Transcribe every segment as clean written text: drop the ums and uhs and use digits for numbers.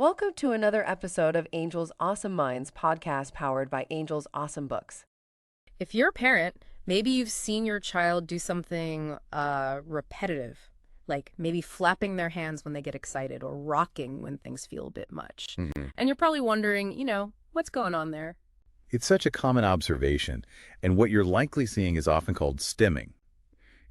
Welcome to another episode of Angel's Awesome Minds podcast powered by Angel's Awesome Books. If you're a parent, maybe you've seen your child do something repetitive, like maybe flapping their hands when they get excited or rocking when things feel a bit much. And you're probably wondering, what's going on there? It's such a common observation, and what you're likely seeing is often called stimming.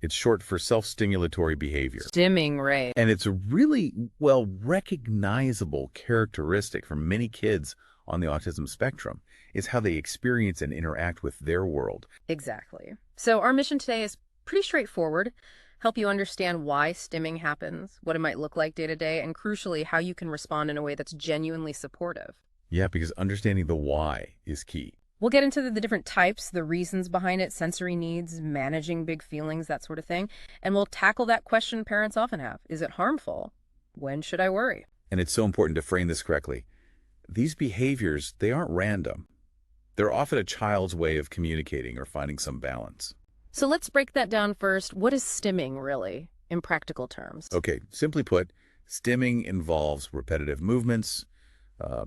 It's short for self-stimulatory behavior. Stimming, right. And it's a really, recognizable characteristic for many kids on the autism spectrum. It's how they experience and interact with their world. Exactly. So our mission today is pretty straightforward. Help you understand why stimming happens, what it might look like day to day, and crucially, how you can respond in a way that's genuinely supportive. Yeah, because understanding the why is key. We'll get into the different types, the reasons behind it, sensory needs, managing big feelings, that sort of thing. And we'll tackle that question parents often have. Is it harmful? When should I worry? And it's so important to frame this correctly. These behaviors, they aren't random. They're often a child's way of communicating or finding some balance. So let's break that down first. What is stimming, really, in practical terms? Okay, simply put, stimming involves repetitive movements,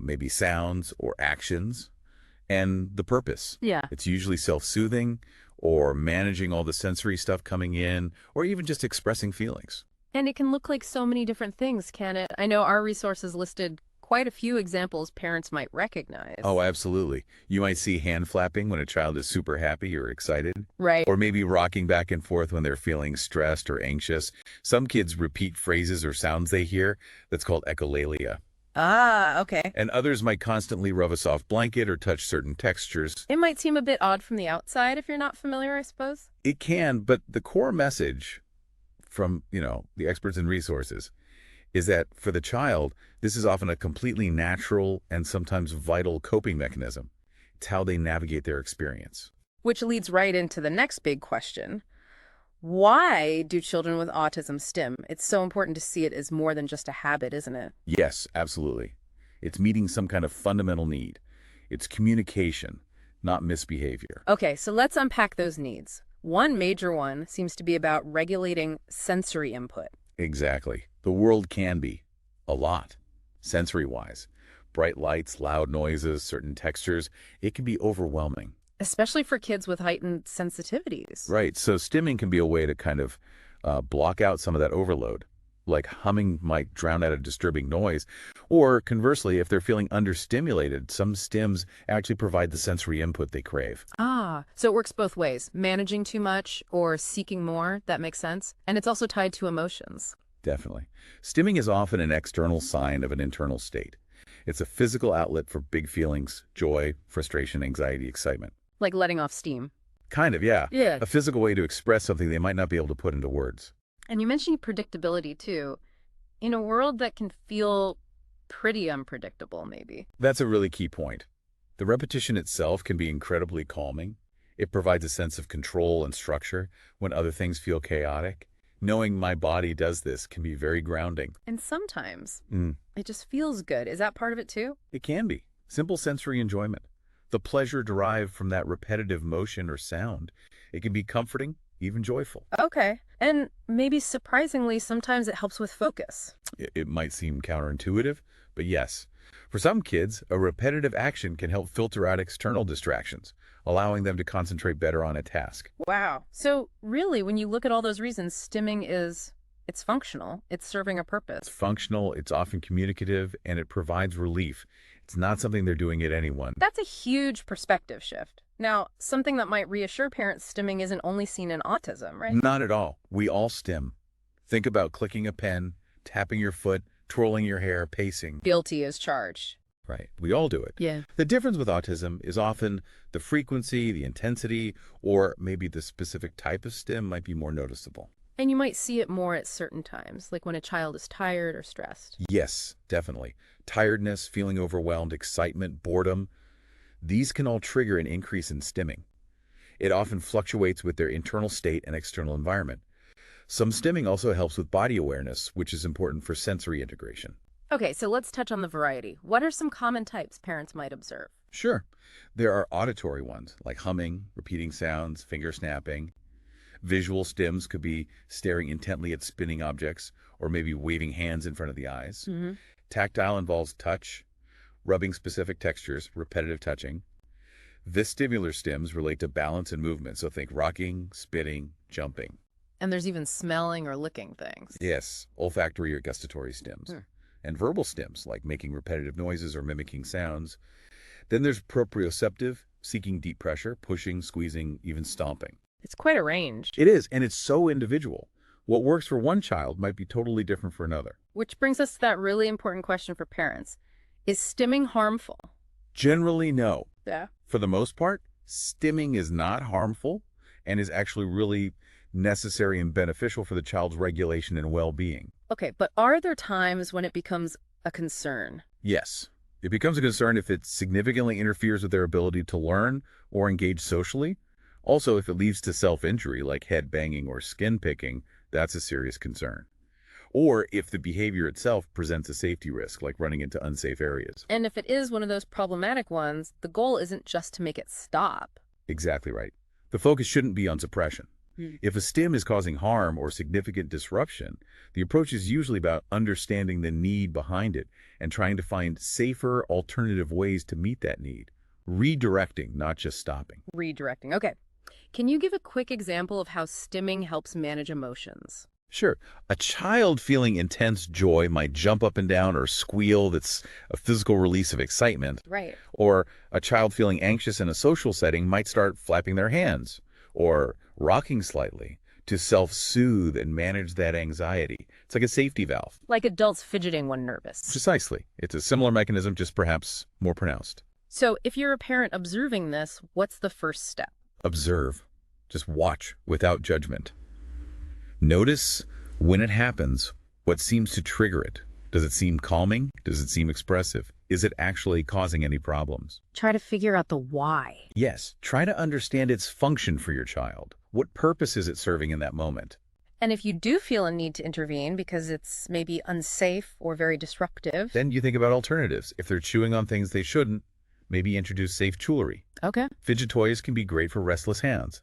maybe sounds or actions, and the purpose. Yeah. It's usually self-soothing or managing all the sensory stuff coming in or even just expressing feelings. And it can look like so many different things, can it? I know our resources listed quite a few examples parents might recognize. Oh, absolutely. You might see hand flapping when a child is super happy or excited. Right. Or maybe rocking back and forth when they're feeling stressed or anxious. Some kids repeat phrases or sounds they hear. That's called echolalia. Ah, okay. And others might constantly rub a soft blanket or touch certain textures. It might seem a bit odd from the outside if you're not familiar, I suppose. It can, but the core message from, the experts and resources is that for the child, this is often a completely natural and sometimes vital coping mechanism. It's how they navigate their experience. Which leads right into the next big question. Why do children with autism stim? It's so important to see it as more than just a habit, isn't it? Yes, absolutely. It's meeting some kind of fundamental need. It's communication, not misbehavior. Okay, so let's unpack those needs. One major one seems to be about regulating sensory input. Exactly. The world can be a lot, sensory-wise. Bright lights, loud noises, certain textures, it can be overwhelming. Especially for kids with heightened sensitivities. Right. So stimming can be a way to kind of block out some of that overload. Like humming might drown out a disturbing noise. Or conversely, if they're feeling understimulated, some stims actually provide the sensory input they crave. Ah, so it works both ways. Managing too much or seeking more, that makes sense. And it's also tied to emotions. Definitely. Stimming is often an external sign of an internal state. It's a physical outlet for big feelings, joy, frustration, anxiety, excitement. Like letting off steam. Kind of, yeah. Yeah. A physical way to express something they might not be able to put into words. And you mentioned predictability, too. In a world that can feel pretty unpredictable, maybe. That's a really key point. The repetition itself can be incredibly calming. It provides a sense of control and structure when other things feel chaotic. Knowing my body does this can be very grounding. And sometimes it just feels good. Is that part of it, too? It can be. Simple sensory enjoyment. The pleasure derived from that repetitive motion or sound. It can be comforting, even joyful. Okay. And maybe surprisingly, sometimes it helps with focus. It might seem counterintuitive, but yes. For some kids, a repetitive action can help filter out external distractions, allowing them to concentrate better on a task. Wow. So really, when you look at all those reasons, stimming it's functional. It's serving a purpose. It's functional, it's often communicative, and it provides relief. It's not something they're doing at anyone. That's a huge perspective shift. Now, something that might reassure parents, stimming isn't only seen in autism, right? Not at all. We all stim. Think about clicking a pen, tapping your foot, twirling your hair, pacing. Guilty as charged. Right. We all do it. Yeah. The difference with autism is often the frequency, the intensity, or maybe the specific type of stim might be more noticeable. And you might see it more at certain times, like when a child is tired or stressed. Yes, definitely. Tiredness, feeling overwhelmed, excitement, boredom. These can all trigger an increase in stimming. It often fluctuates with their internal state and external environment. Some stimming also helps with body awareness, which is important for sensory integration. Okay, so let's touch on the variety. What are some common types parents might observe? Sure. There are auditory ones, like humming, repeating sounds, finger snapping. Visual stims could be staring intently at spinning objects or maybe waving hands in front of the eyes. Tactile involves touch, rubbing specific textures, repetitive touching. Vestibular stims relate to balance and movement, so think rocking, spitting, jumping. And there's even smelling or licking things. Yes, olfactory or gustatory stims. And verbal stims, like making repetitive noises or mimicking sounds. Then there's proprioceptive, seeking deep pressure, pushing, squeezing, even stomping. It's quite a range. It is, and it's so individual. What works for one child might be totally different for another. Which brings us to that really important question for parents. Is stimming harmful? Generally, no. Yeah. For the most part, stimming is not harmful and is actually really necessary and beneficial for the child's regulation and well-being. Okay, but are there times when it becomes a concern? Yes. It becomes a concern if it significantly interferes with their ability to learn or engage socially. Also, if it leads to self-injury like head banging or skin picking, that's a serious concern. Or if the behavior itself presents a safety risk, like running into unsafe areas. And if it is one of those problematic ones, the goal isn't just to make it stop. Exactly right. The focus shouldn't be on suppression. If a stim is causing harm or significant disruption, the approach is usually about understanding the need behind it and trying to find safer alternative ways to meet that need. Redirecting, not just stopping. Redirecting. Okay. Can you give a quick example of how stimming helps manage emotions? Sure. A child feeling intense joy might jump up and down or squeal. That's a physical release of excitement. Right. Or a child feeling anxious in a social setting might start flapping their hands or rocking slightly to self-soothe and manage that anxiety. It's like a safety valve. Like adults fidgeting when nervous. Precisely. It's a similar mechanism, just perhaps more pronounced. So if you're a parent observing this, what's the first step? Observe. Just watch without judgment. Notice when it happens, what seems to trigger it. Does it seem calming? Does it seem expressive? Is it actually causing any problems? Try to figure out the why. Yes, try to understand its function for your child. What purpose is it serving in that moment? And if you do feel a need to intervene because it's maybe unsafe or very disruptive. Then you think about alternatives. If they're chewing on things they shouldn't, maybe introduce safe jewelry. Okay. Fidget toys can be great for restless hands.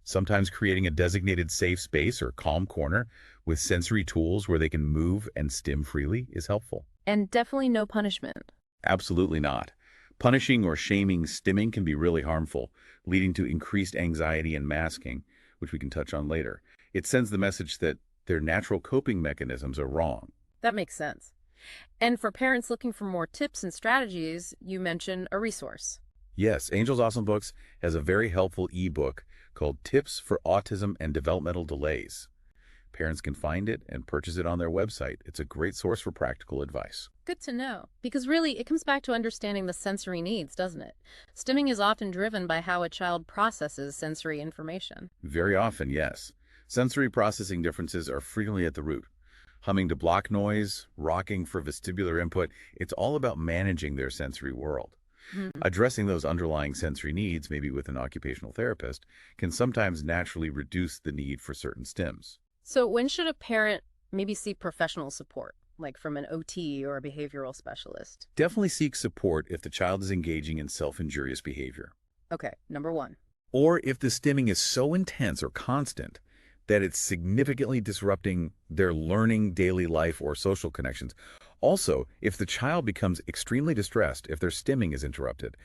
Sometimes creating a designated safe space or calm corner with sensory tools where they can move and stim freely is helpful. And definitely no punishment. Absolutely not. Punishing or shaming stimming can be really harmful, leading to increased anxiety and masking, which we can touch on later. It sends the message that their natural coping mechanisms are wrong. That makes sense. And for parents looking for more tips and strategies, you mentioned a resource. Yes, Angel's Awesome Books has a very helpful ebook called Tips for Autism and Developmental Delays. Parents can find it and purchase it on their website. It's a great source for practical advice. Good to know. Because really, it comes back to understanding the sensory needs, doesn't it? Stimming is often driven by how a child processes sensory information. Very often, yes. Sensory processing differences are frequently at the root. Humming to block noise, rocking for vestibular input, it's all about managing their sensory world. Addressing those underlying sensory needs, maybe with an occupational therapist, can sometimes naturally reduce the need for certain stims. So when should a parent maybe seek professional support, like from an OT or a behavioral specialist? Definitely seek support if the child is engaging in self-injurious behavior. Okay, number one. Or if the stimming is so intense or constant that it's significantly disrupting their learning, daily life, or social connections. Also, if the child becomes extremely distressed, if their stimming is interrupted.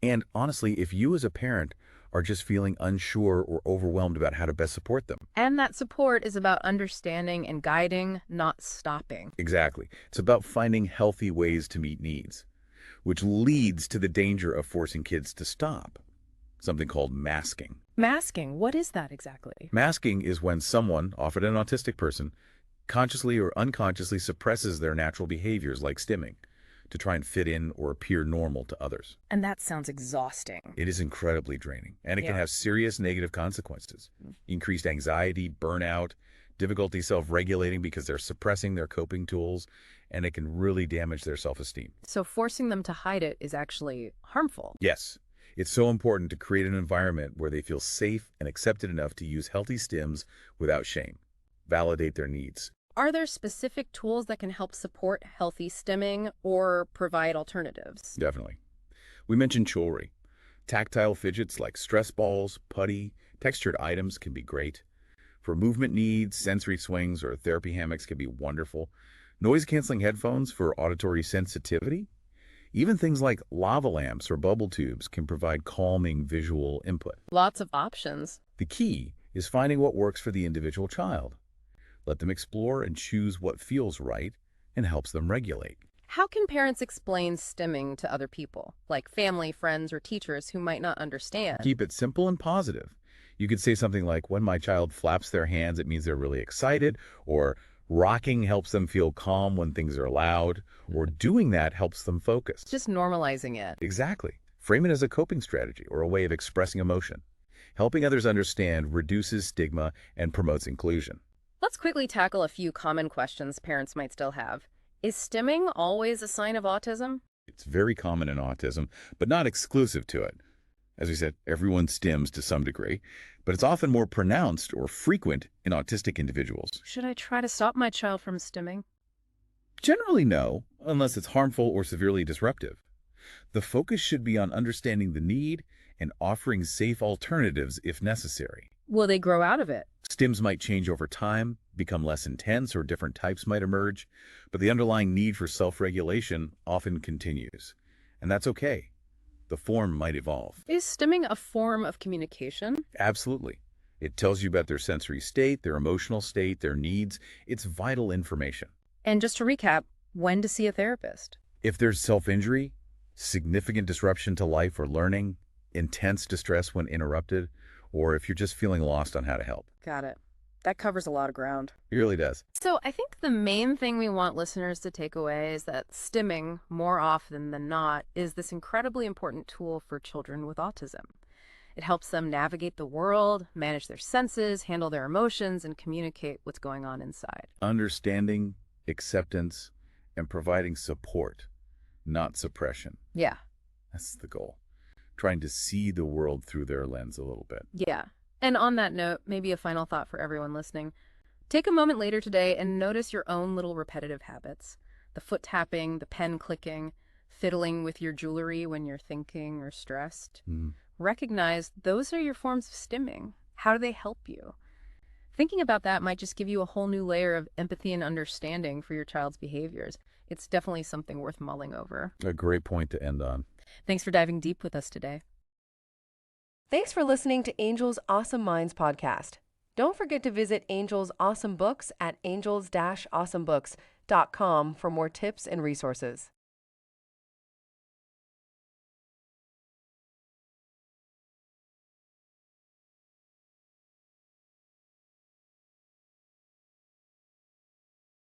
And honestly, if you as a parent are just feeling unsure or overwhelmed about how to best support them. And that support is about understanding and guiding, not stopping. Exactly. It's about finding healthy ways to meet needs, which leads to the danger of forcing kids to stop, something called masking. Masking, what is that exactly? Masking is when someone, often an autistic person, consciously or unconsciously suppresses their natural behaviors like stimming to try and fit in or appear normal to others. And that sounds exhausting. It is incredibly draining, and it can have serious negative consequences. Increased anxiety, burnout, difficulty self-regulating because they're suppressing their coping tools, and it can really damage their self-esteem. So forcing them to hide it is actually harmful. Yes. It's so important to create an environment where they feel safe and accepted enough to use healthy stims without shame. Validate their needs. Are there specific tools that can help support healthy stimming or provide alternatives? Definitely. We mentioned jewelry. Tactile fidgets like stress balls, putty, textured items can be great. For movement needs, sensory swings or therapy hammocks can be wonderful. Noise-canceling headphones for auditory sensitivity. Even things like lava lamps or bubble tubes can provide calming visual input. Lots of options. The key is finding what works for the individual child. Let them explore and choose what feels right and helps them regulate. How can parents explain stimming to other people, like family, friends, or teachers who might not understand? Keep it simple and positive. You could say something like, when my child flaps their hands, it means they're really excited, or rocking helps them feel calm when things are loud, or doing that helps them focus. Just normalizing it. Exactly. Frame it as a coping strategy or a way of expressing emotion. Helping others understand reduces stigma and promotes inclusion. Let's quickly tackle a few common questions parents might still have. Is stimming always a sign of autism? It's very common in autism, but not exclusive to it. As we said, everyone stims to some degree, but it's often more pronounced or frequent in autistic individuals. Should I try to stop my child from stimming? Generally no, unless it's harmful or severely disruptive. The focus should be on understanding the need and offering safe alternatives if necessary. Will they grow out of it? Stims might change over time, become less intense, or different types might emerge, but the underlying need for self-regulation often continues. And that's okay. The form might evolve. Is stimming a form of communication? Absolutely. It tells you about their sensory state, their emotional state, their needs. It's vital information. And just to recap, when to see a therapist? If there's self-injury, significant disruption to life or learning, intense distress when interrupted, or if you're just feeling lost on how to help. Got it. That covers a lot of ground. It really does. So I think the main thing we want listeners to take away is that stimming, more often than not, is this incredibly important tool for children with autism. It helps them navigate the world, manage their senses, handle their emotions, and communicate what's going on inside. Understanding, acceptance, and providing support, not suppression. Yeah. That's the goal. Trying to see the world through their lens a little bit. Yeah. And on that note, maybe a final thought for everyone listening. Take a moment later today and notice your own little repetitive habits. The foot tapping, the pen clicking, fiddling with your jewelry when you're thinking or stressed. Recognize those are your forms of stimming. How do they help you? Thinking about that might just give you a whole new layer of empathy and understanding for your child's behaviors. It's definitely something worth mulling over. A great point to end on. Thanks for diving deep with us today. Thanks for listening to Angel's Awesome Minds podcast. Don't forget to visit Angel's Awesome Books at angels-awesomebooks.com for more tips and resources.